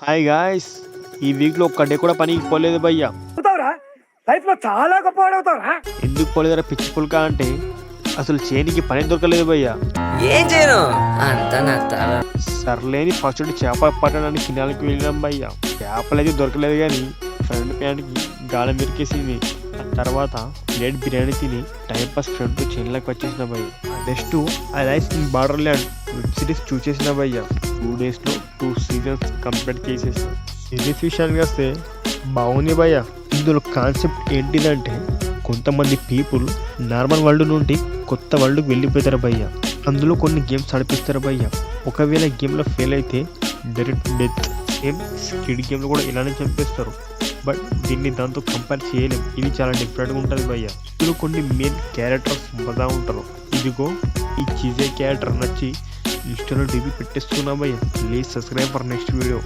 Hi guys, ఈ వీక్లో ఒక్కడే కూడా పనికి పోలేదు భయ్యా. లైఫ్ లో చాలా గొప్పవాడవుతావురా. ఎందుకు పోలేదురా పిచ్చి పుల్క అంటే అసలు చేనికి పని దొరకలేదు భయ్యా. ఏం చేయను అంతా నా తల. సర్లేని ఫస్ట్ చేప పట్టడానికి కినాలకి వెళ్ళినాం భయ్యా. చేపలైతే దొరకలేదు కానీ ఫ్రెండ్ ప్యాంట్కి గాలం మెరికేసింది. ఆ తర్వాత ప్లేట్ బిర్యానీ తిని టైంపాస్ ఫ్రెండ్తో చేనులకు వచ్చేసిన భయ్య. Next Alice in Borderland web series చూసేసిన భయ్య. 2 daysలో 2 seasons కంప్లీట్ చేసేసిన. సిరీస్ విషయానికి వస్తే బాగుంది భయ్య. ఇందులో కాన్సెప్ట్ ఏంటిదంటే కొంతమంది పీపుల్ నార్మల్ వరల్డ్ నుండి కొత్త వరల్డ్కి వెళ్ళిపోతారు భయ్య. అందులో కొన్ని గేమ్స్ నడిపిస్తారు భయ్య. ఒకవేళ గేమ్లో ఫెయిల్ అయితే డైరెక్ట్ డెత్. సేమ్ స్కిడ్ గేమ్లో కూడా ఇలానే చంపేస్తారు. బట్ దీన్ని దాంతో కంపేర్ చేయలేం. ఇది చాలా డిఫరెంట్గా ఉంటుంది భయ్య. ఇందులో కొన్ని మెయిన్ క్యారెక్టర్స్ మజా ఉంటారు. ఇదిగో ఈ చీజే క్యారెక్టర్ నచ్చి ఇన్స్టాలో డిపి పెట్టేస్తున్నా భయ్య. Please subscribe for next video.